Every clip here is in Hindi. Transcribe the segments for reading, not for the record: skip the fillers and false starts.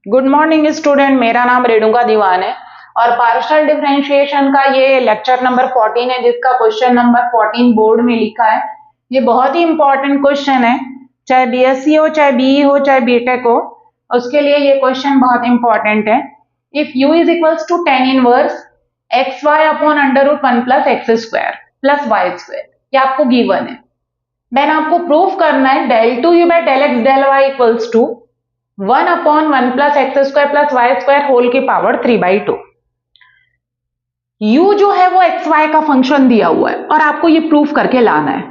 गुड मॉर्निंग स्टूडेंट, मेरा नाम रेणुका दीवान है और पार्शियल डिफरेंशिएशन का ये लेक्चर नंबर 14 है जिसका क्वेश्चन नंबर 14 बोर्ड में लिखा है। ये बहुत ही इंपॉर्टेंट क्वेश्चन है, चाहे बीएससी हो, चाहे बीई हो, चाहे बीटेक हो, उसके लिए ये क्वेश्चन बहुत इंपॉर्टेंट है। If u is equals to tan inverse X Y upon under root 1 plus x square plus Y square, ये आपको गिवन है। देन आपको प्रूफ करना है del 2u by del x del y equals to 1 upon 1 plus x square plus Y square whole की पावर 3/2। u जो है वो एक्स वाई का फंक्शन दिया हुआ है और आपको ये प्रूफ करके लाना है।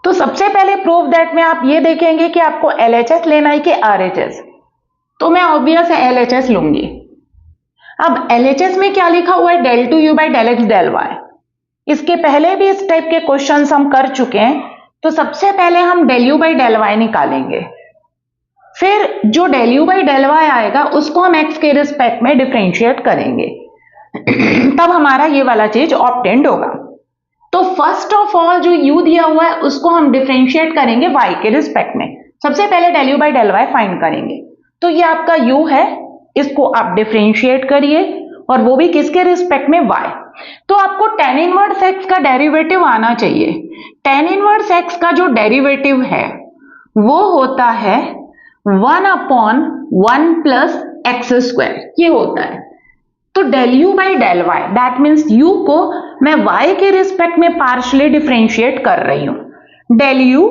तो सबसे पहले प्रूफ दैट में आप ये देखेंगे कि आपको LHS लेना है कि RHS। तो मैं ऑब्वियस है LHS लूंगी। अब LHS में क्या लिखा हुआ है, del 2u by del x del y। इसके पहले भी इस टाइप के क्वेश्चन हम कर चुके हैं। तो सबसे पहले हम del u by del y निकालेंगे, फिर जो del u by del y आएगा उसको हम x के रिस्पेक्ट में डिफरेंशिएट करेंगे तब हमारा ये वाला चीज ऑब्टेन्ड होगा। तो फर्स्ट ऑफ ऑल जो u दिया हुआ है उसको हम डिफरेंशिएट करेंगे y के रिस्पेक्ट में। सबसे पहले del u by del y find करेंगे। तो ये आपका u है, इसको आप डिफरेंशिएट करिए और वो भी किसके रिस्पेक्ट में, y। तो आपको tan इनवर्स x का डेरिवेटिव आना चाहिए। tan इनवर्स x का जो डेरिवेटिव है वो होता है 1 अपॉन 1 प्लस एक्स स्क्वायर, ये होता है। तो del u by del y that means u को मैं y के रिस्पेक्ट में पार्शियली डिफरेंशिएट कर रही हूं। del u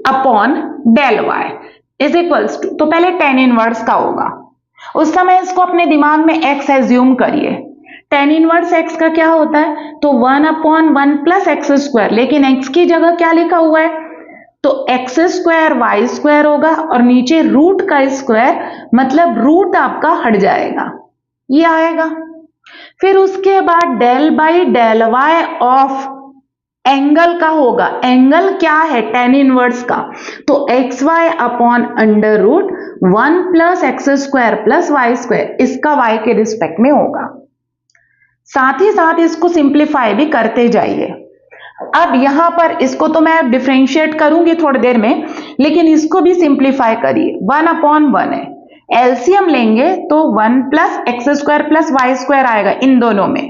upon del y is equals to, तो पहले tan इनवर्स का होगा, उस समय इसको अपने दिमाग में x एज्यूम करिए। tan इनवर्स x का क्या होता है, तो 1 अपॉन 1 प्लस एक्स स्क्वायर, लेकिन x की जगह क्या लिखा हुआ है, तो एक्स स्क्वायर वाई स्क्वायर होगा और नीचे रूट का स्क्वायर, मतलब रूट आपका हट जाएगा, ये आएगा। फिर उसके बाद del by del Y of angle का होगा। एंगल क्या है, tan इनवर्स का, तो X Y upon under root 1 plus x square plus Y square, इसका y के रिस्पेक्ट में होगा। साथ ही साथ इसको सिंप्लीफाई भी करते जाइए। अब यहां पर इसको तो मैं डिफरेंशिएट करूंगी थोड़ी देर में, लेकिन इसको भी सिंप्लीफाई करिए। 1 अपॉन 1 है, एलसीएम लेंगे तो 1 plus x square plus Y square आएगा इन दोनों में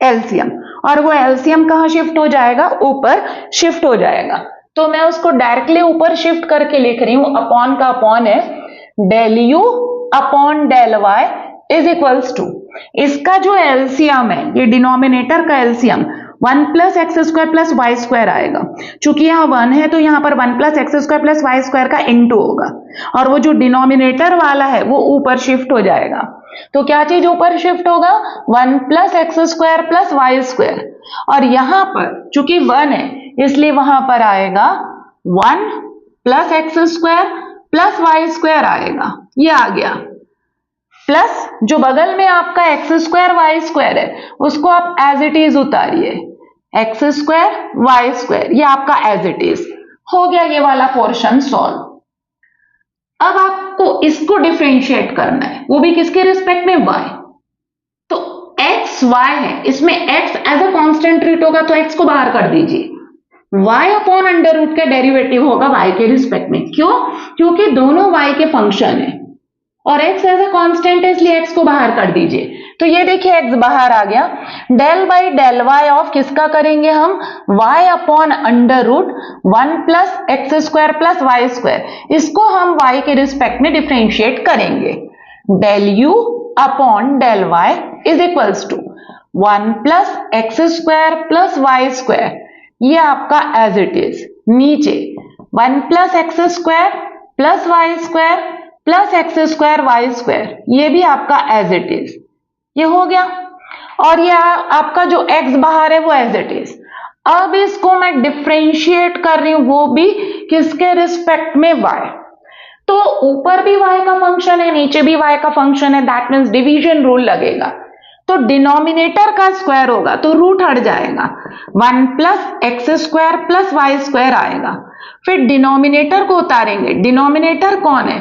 एलसीएम, और वो एलसीएम कहां शिफ्ट हो जाएगा, ऊपर शिफ्ट हो जाएगा। तो मैं उसको डायरेक्टली ऊपर शिफ्ट करके लिख रही हूं, अपॉन का अपॉन है, del you upon del Y is equals to, इसका जो एलसीएम है, ये डिनोमिनेटर का LCM 1 plus x square plus Y square आएगा। चूंकि यहाँ 1 है तो यहाँ पर 1 plus x square plus Y square का इनटू होगा, और वो जो डिनोमिनेटर वाला है वो ऊपर शिफ्ट हो जाएगा। तो क्या चीज ऊपर शिफ्ट होगा, 1 plus x square plus Y square, और यहाँ पर चूंकि 1 है इसलिए वहां पर आएगा 1 plus x square plus Y square आएगा, ये आ गया। प्लस जो बगल में आपका एक्स स्क्वायर वाई स्क्वायर है उसको आप एज इट इज उतारिए, एक्स स्क्वायर वाई स्क्वायर, ये आपका एज इट इज हो गया, ये वाला पोर्शन सॉल्व। अब आपको इसको डिफरेंशिएट करना है, वो भी किसके रिस्पेक्ट में, y। तो x y है, इसमें x as a constant treat होगा तो x को बाहर कर दीजिए। y अपॉन अंडर रूट का डेरिवेटिव होगा y के रिस्पेक्ट में, क्यों, क्योंकि दोनों y के फंक्शन है और x एज अ कांस्टेंट है इसलिए x को बाहर कर दीजिए। तो ये देखिए x बाहर आ गया। Del by del Y of किसका करेंगे हम, y upon under root 1 plus x square plus Y square, इसको हम y के रिस्पेक्ट में डिफरेंशिएट करेंगे। Del u upon del y is equals to 1 plus x square plus Y square, ये आपका एज इट इज। नीचे 1 plus x square plus Y square plus x square Y square, ये भी आपका एज इट इज, ये हो गया। और ये आपका जो x बाहर है वो एज इट इज। अब इसको मैं डिफरेंशिएट कर रही हूं, वो भी किसके रिस्पेक्ट में, y। तो ऊपर भी y का फंक्शन है, नीचे भी y का फंक्शन है, दैट मीन्स डिवीजन रूल लगेगा। तो डिनोमिनेटर का स्क्वायर होगा तो रूट हट जाएगा, 1 plus x square plus Y square आएगा। फिर डिनोमिनेटर को उतारेंगे, डिनोमिनेटर कौन है,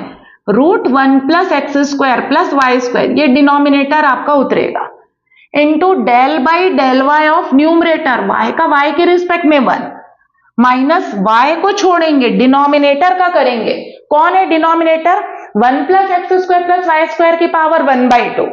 root 1 plus x square plus Y square, ये डिनोमिनेटर आपका उतरेगा, into del by del Y of numerator, y का y के रिस्पेक्ट में 1, माइनस y को छोड़ेंगे, डिनोमिनेटर का करेंगे। कौन है denominator, 1 plus x square plus Y square की पावर 1/2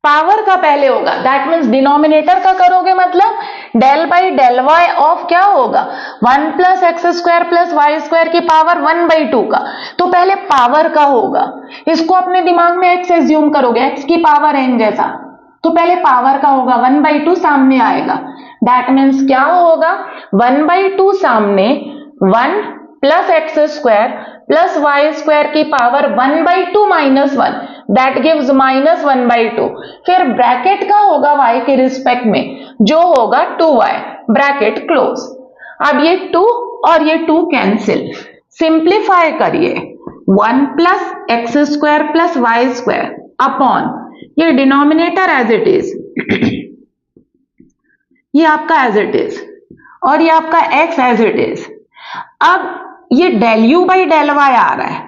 पावर का पहले होगा, दैट मीन्स डिनोमिनेटर का करोगे मतलब del by del Y of क्या होगा 1 plus x square plus Y square की पावर 1/2 का, तो पहले पावर का होगा। इसको अपने दिमाग में एक्स एज्यूम करोगे, एक्स की पावर एन जैसा, तो पहले पावर का होगा 1/2 सामने आएगा, दैट मीन्स क्या होगा 1/2 सामने 1 plus x square plus Y square की power 1/2 minus 1, that gives minus 1/2। फिर ब्रैकेट का होगा y के रिस्पेक्ट में जो होगा 2y, ब्रैकेट क्लोज। अब ये 2 और ये 2 कैंसिल, सिंप्लीफाई करिए 1 plus x square plus Y square upon ये डिनोमिनेटर एज इट इज, ये आपका एज इट इज और ये आपका x एज इट इज। अब ये del u by del y आ रहा है,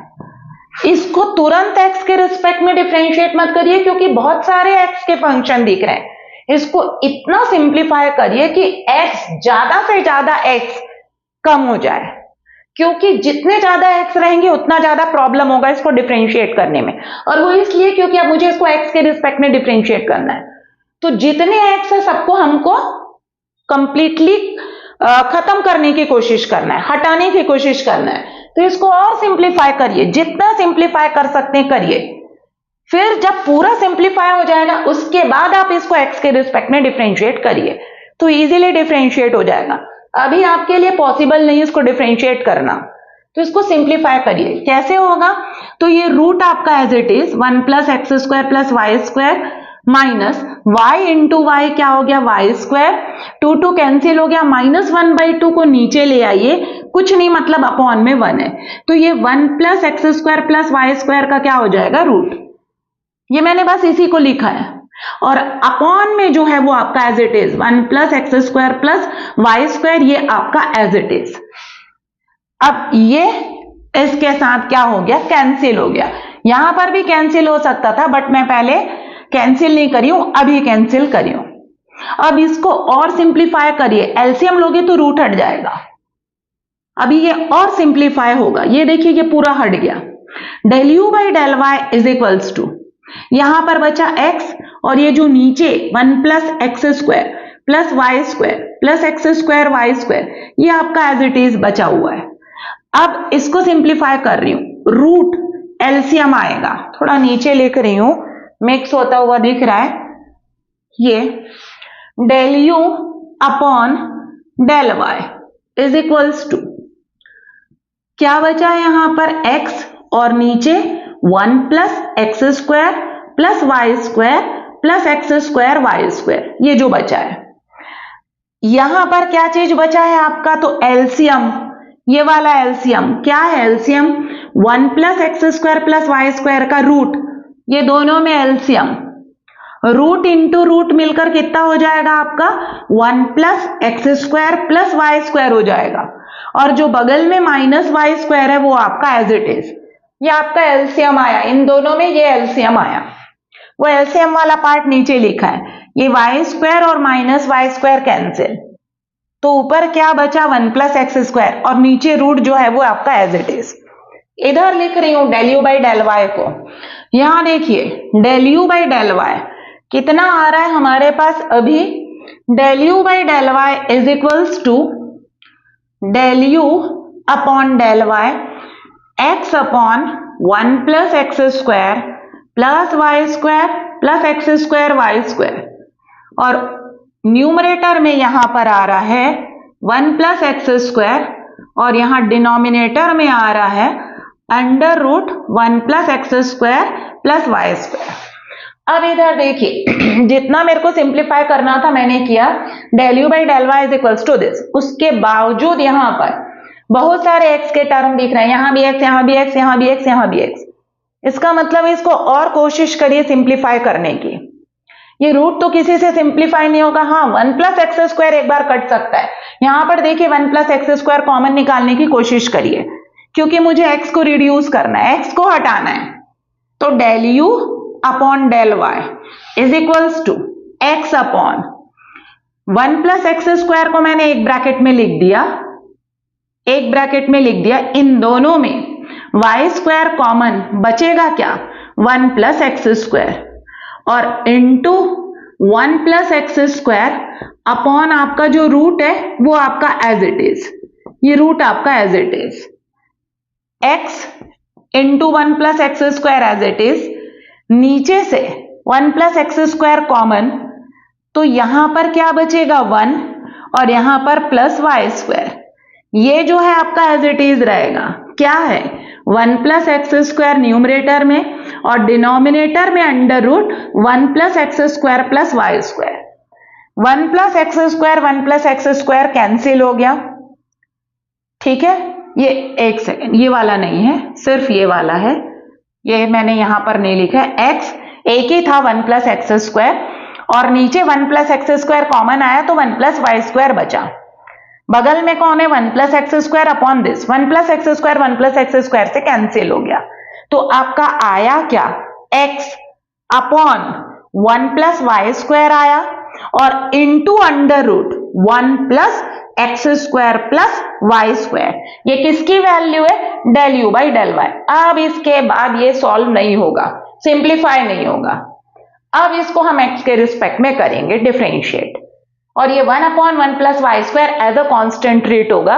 इसको तुरंत x के रिस्पेक्ट में डिफरेंशिएट मत करिए क्योंकि बहुत सारे x के फंक्शन दिख रहे हैं। इसको इतना सिंप्लीफाई करिए कि x ज्यादा से ज्यादा x कम हो जाए, क्योंकि जितने ज्यादा x रहेंगे उतना ज्यादा प्रॉब्लम होगा इसको डिफरेंशिएट करने में, और वो इसलिए क्योंकि अब मुझे इसको x के रिस्पेक्ट में डिफरेंशिएट करना है। तो जितने x है सबको हमको कंप्लीटली खत्म करने की कोशिश करना है, हटाने की कोशिश करना है। तो इसको और सिंप्लीफाई करिए, जितना सिंप्लीफाई कर सकते हैं करिए। फिर जब पूरा सिंप्लीफाई हो जाएगा उसके बाद आप इसको x के रिस्पेक्ट में डिफरेंशिएट करिए, तो इजीली डिफरेंशिएट हो जाएगा। अभी आपके लिए पॉसिबल नहीं इसको डिफरेंशिएट करना, तो इसको सिंप्लीफाई करिए। कैसे होगा, तो ये रूट आपका as it is 1 plus x square plus Y square minus y into Y क्या हो गया वाई स्क्वायर, 2 कैंसिल हो गया, माइनस 1/2 को नीचे ले आइए, कुछ नहीं मतलब अपॉन में 1 है, तो ये 1 plus x square plus Y square का क्या हो जाएगा रूट। ये मैंने बस इसी को लिखा है, और अपॉन में जो है वो आपका as it is 1 plus x square plus Y square, ये आपका एज इट इज। अब ये इसके साथ क्या हो गया कैंसिल हो गया, यहां पर भी कैंसिल हो सकता था बट मैं पहले कैंसिल नहीं करी हूं, अभी कैंसिल करी हूं। अब इसको और सिंप्लीफाई करिए, एलसीएम लोगे तो रूट हट जाएगा। अभी ये और सिंप्लीफाई होगा, ये देखिए ये पूरा हट गया, del u by del Y is equals to, यहां पर बचा x, और ये जो नीचे 1 plus x square plus Y square plus x square Y square, ये आपका एज इट इज बचा हुआ है। अब इसको सिंप्लीफाई कर रही हूं, रूट एलसीएम आएगा, थोड़ा नीचे लिख रही हूं, मिक्स होता हुआ दिख रहा है, ये del you upon del Y is equals to क्या बचा है यहां पर x, और नीचे 1 plus x square plus Y square plus x square Y square, ये जो बचा है। यहां पर क्या चीज बचा है आपका, तो एलसीएम, ये वाला एलसीएम क्या है, LCM 1 plus x square plus Y square का रूट, ये दोनों में एलसीएम, रूट इंटू रूट मिलकर कितना हो जाएगा आपका 1 plus x square plus Y square हो जाएगा, और जो बगल में माइनस वाई स्क्वायर है वो आपका एज इट इज, ये आपका एलसीएम आया, इन दोनों में ये एलसीएम आया। वो एलसीएम वाला पार्ट नीचे लिखा है, ये वाई स्क्वायर और माइनस वाई स्क्वायर कैंसिल, तो ऊपर क्या बचा 1 प्लस एक्स स्क्वायर, और नीचे रूट जो है वो आपका एज इट इज। इधर लिख रही हूं del u by del y को, यहां देखिए del u by del y कितना आ रहा है हमारे पास अभी, del u by del Y is equals to del you upon del y x upon 1 plus x square plus Y square plus x square Y square, और न्यूमरेटर में यहां पर आ रहा है 1 प्लस एक्स स्क्वायर, और यहां डिनोमिनेटर में आ रहा है under root 1 plus x square plus Y square. अब इधर देखिए जितना मेरे को सिंप्लीफाई करना था मैंने किया, del u by del Y is equals to this, उसके बावजूद यहां पर बहुत सारे x के टर्म दिख रहे हैं, यहां भी x, यहां भी x, यहां भी x, यहां भी x, इसका मतलब इसको और कोशिश करिए सिंप्लीफाई करने की। ये रूट तो किसी से सिंप्लीफाई नहीं होगा, हाँ 1 प्लस एक्स स्क्वायर एक बार कट सकता है, यहां पर देखिए 1 प्लस एक्स स्क्वायर कॉमन निकालने की कोशिश करिए, क्योंकि मुझे x को रिड्यूस करना है, x को हटाना है। तो del you upon del Y is equals to x upon 1 plus x square को मैंने एक ब्रैकेट में लिख दिया, एक ब्रैकेट में लिख दिया, इन दोनों में वाई स्क्वायर कॉमन, बचेगा क्या 1 प्लस एक्स स्क्वायर और into 1 plus x square upon आपका जो रूट है वो आपका एज इट इज, ये रूट आपका as it is, x into 1 plus x square as it is, नीचे से 1 प्लस एक्स स्क्वायर कॉमन, तो यहां पर क्या बचेगा 1 और यहां पर प्लस वाई स्क्वायर, ये जो है आपका एज इट इज रहेगा। क्या है 1 प्लस एक्स स्क्वायर न्यूमरेटर में और डिनोमिनेटर में under root 1 plus x square plus Y square. 1 plus x square 1 plus x square cancel हो गया, ठीक है। ये एक सेकेंड, ये वाला नहीं है, सिर्फ ये वाला है, ये मैंने यहां पर नहीं लिखा है। x एक ही था 1 प्लस एक्स स्क्वायर और नीचे 1 प्लस एक्स स्क्वायर कॉमन आया तो 1 प्लस वाई स्क्वायर बचा। बगल में कौन है 1 plus x square upon this, 1 plus x square 1 plus x square से कैंसिल हो गया, तो आपका आया क्या x upon 1 plus Y square आया और into under root 1 plus x square plus Y square. ये किसकी वैल्यू है del u by del y. अब इसके बाद ये सॉल्व नहीं होगा, सिंप्लीफाई नहीं होगा। अब इसको हम x के रिस्पेक्ट में करेंगे डिफरेंशिएट और ये 1 upon 1 plus Y square as a constant treat होगा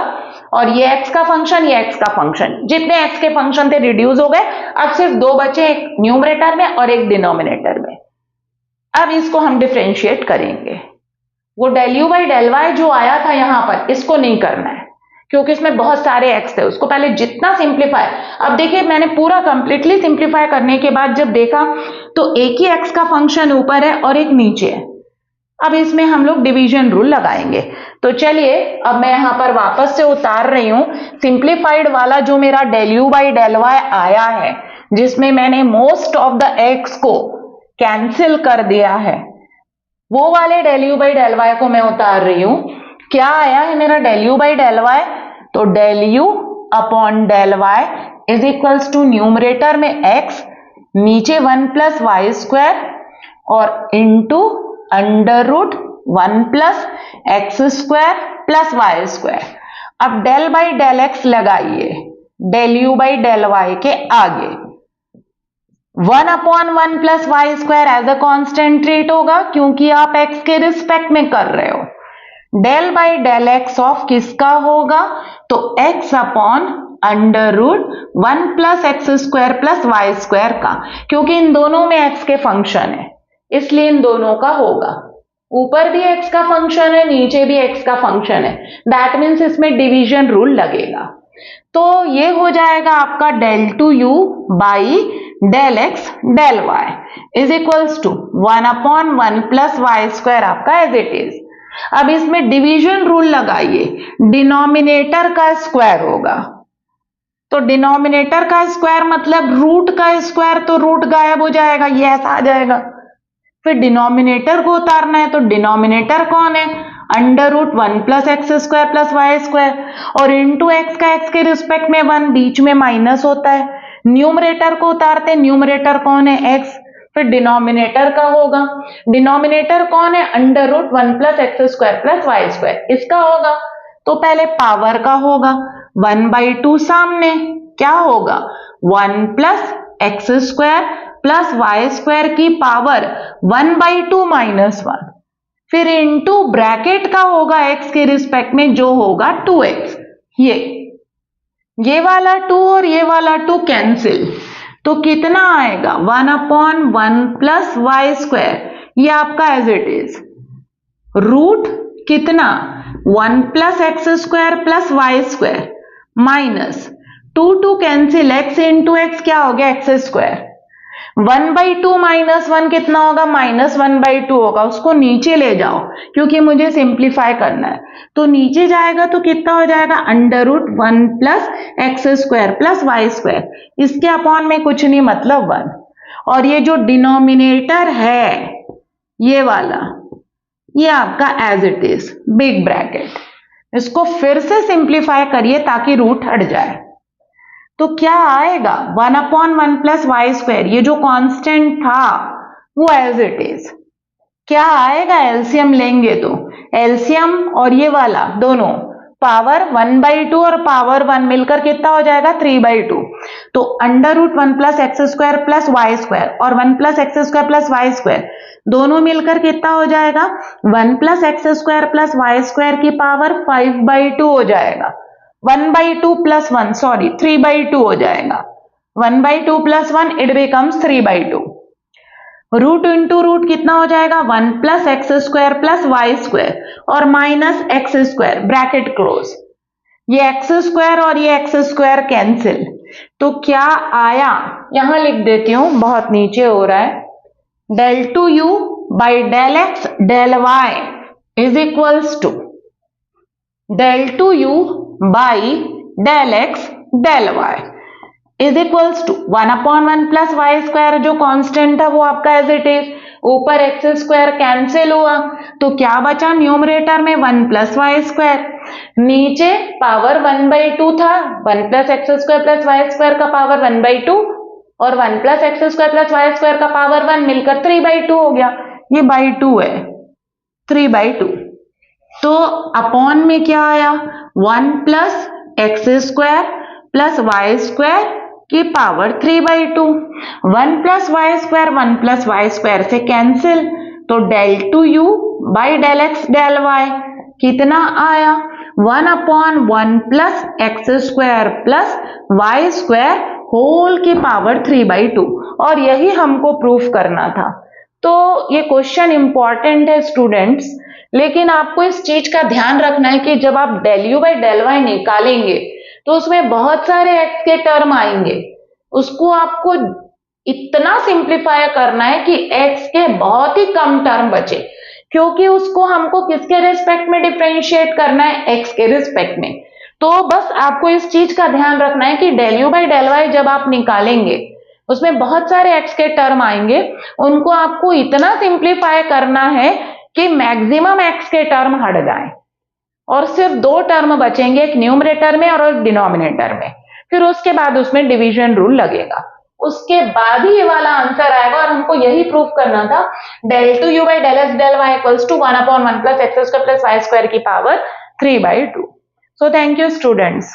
और ये x का फंक्शन, ये x का फंक्शन, जितने x के फंक्शन थे रिड्यूस हो गए, अब सिर्फ दो बचे, एक न्यूमरेटर में और एक डिनोमिनेटर में। अब इसको हम डिफरेंशिएट करेंगे। वो del u by del y जो आया था यहां पर, इसको नहीं करना है क्योंकि इसमें बहुत सारे x थे, उसको पहले जितना सिंप्लीफाई। अब देखिए मैंने पूरा कंप्लीटली सिंप्लीफाई करने के बाद जब देखा तो एक ही x का फंक्शन ऊपर है और एक नीचे है। अब इसमें हम लोग डिवीजन रूल लगाएंगे। तो चलिए अब मैं यहां पर वापस से उतार रही हूं सिंप्लीफाइड वाला जो मेरा del u by del y आया है, जिसमें मैंने मोस्ट ऑफ द x को कैंसिल कर दिया है, वो वाले del u by del y को मैं उतार रही हूं। क्या आया है मेरा del u by del y, तो del you upon del Y is equals to numerator में x, नीचे 1 प्लस वाई स्क्वायर और into under root 1 plus x square plus Y square. अब डेल बाई डेल एक्स लगाइए del u by del y के आगे, 1 upon 1 plus Y square as a constant treat होगा क्योंकि आप x के रिस्पेक्ट में कर रहे हो। Del by del x of किसका होगा, तो x upon under root 1 plus x square plus Y square का, क्योंकि इन दोनों में x के फंक्शन है इसलिए इन दोनों का होगा। ऊपर भी x का फंक्शन है, नीचे भी x का फंक्शन है, दैट मीन्स इसमें डिवीजन रूल लगेगा। तो ये हो जाएगा आपका del two u by del x del Y is equals to 1 upon 1 plus Y square आपका एज इट इज। अब इसमें डिवीजन रूल लगाइए, डिनोमिनेटर का स्क्वायर होगा, तो डिनोमिनेटर का स्क्वायर मतलब रूट का स्क्वायर, तो रूट गायब हो जाएगा, ये ऐसा आ जाएगा। फिर डिनोमिनेटर को उतारना है, तो डिनोमिनेटर कौन है under root 1 plus x square plus Y square और इंटू एक्स का एक्स के रिस्पेक्ट में 1, बीच में माइनस होता है। न्यूमरेटर को उतारते, न्यूमरेटर कौन है x, फिर डिनोमिनेटर का होगा, डिनोमिनेटर कौन है under root 1 plus x square plus Y square, इसका होगा। तो पहले पावर का होगा 1/2, सामने क्या होगा 1 plus x square plus Y square की पावर 1/2 माइनस 1, फिर इंटू ब्रैकेट का होगा x के रिस्पेक्ट में जो होगा 2x। ये वाला 2 और ये वाला 2 कैंसिल, तो कितना आएगा 1 अपॉन 1 प्लस वाई स्क्वायर, ये आपका एज इट इज, रूट कितना 1 plus x square plus Y square minus 2 cancel, x into x क्या हो गया एक्स स्क्वायर, 1/2 माइनस 1 कितना होगा -1/2 होगा, उसको नीचे ले जाओ क्योंकि मुझे सिंप्लीफाई करना है। तो नीचे जाएगा तो कितना हो जाएगा under root 1 plus x square plus Y square, इसके अपॉन में कुछ नहीं मतलब 1, और ये जो डिनोमिनेटर है ये वाला, ये आपका as it is big bracket. इसको फिर से सिंप्लीफाई करिए ताकि रूट हट जाए, तो क्या आएगा 1 अपॉन 1 प्लस वाई स्क्वायर, ये जो कांस्टेंट था वो एज इट इज। क्या आएगा एलसीएम लेंगे तो एलसीएम और ये वाला दोनों पावर 1/2 और पावर 1 मिलकर कितना हो जाएगा 3/2। तो under root 1 plus x square plus Y square और 1 plus x square plus Y square दोनों मिलकर कितना हो जाएगा 1 plus x square plus Y square की पावर 5/2 हो जाएगा। 1/2 प्लस 1 सॉरी 3/2 हो जाएगा। 1/2 plus 1 it becomes 3/2। Root into root कितना हो जाएगा 1 plus x square plus Y square और minus x square bracket close. ये एक्स स्क्वायर और ये एक्स स्क्वायर कैंसिल, तो क्या आया यहां लिख देती हूं, बहुत नीचे हो रहा है, del 2u by del x del y is equals to del 2u by del x del y is equals to 1/1 plus Y square जो कांस्टेंट था वो आपका एज इट इज, ऊपर एक्स स्क्वायर कैंसिल हुआ तो क्या बचा न्यूमरेटर में 1 प्लस वाई स्क्वायर, नीचे पावर 1/2 था, 1 plus x square plus Y square का पावर 1/2 और 1 plus x square plus Y square का पावर 1 मिलकर 3/2 हो गया। ये बाई 2 है 3/2, तो अपॉन में क्या आया 1 plus x square plus Y square की power 3/2। 1 plus Y square 1 plus Y square से कैंसिल, तो del 2u by del x del y कितना आया 1/1 plus x square plus Y square whole की पावर 3/2, और यही हमको प्रूफ करना था। तो ये क्वेश्चन इंपॉर्टेंट है स्टूडेंट्स, लेकिन आपको इस चीज का ध्यान रखना है कि जब आप del u by del y निकालेंगे तो उसमें बहुत सारे x के टर्म आएंगे, उसको आपको इतना सिंप्लीफाई करना है कि x के बहुत ही कम टर्म बचे, क्योंकि उसको हमको किसके रिस्पेक्ट में डिफरेंशिएट करना है x के रिस्पेक्ट में। तो बस आपको इस चीज का ध्यान रखना है कि del u by del y जब आप निकालेंगे उसमें बहुत सारे x के टर्म आएंगे, उनको आपको इतना सिंप्लीफाई करना है कि मैक्सिमम x के टर्म हट जाएं और सिर्फ 2 टर्म बचेंगे, एक न्यूमरेटर में और एक डिनोमिनेटर में। फिर उसके बाद उसमें डिवीजन रूल लगेगा, उसके बाद ही ये वाला आंसर आएगा, और हमको यही प्रूफ करना था del 2u by del x del y equals to 1/1 plus x square plus Y square की power 3/2। So thank you students.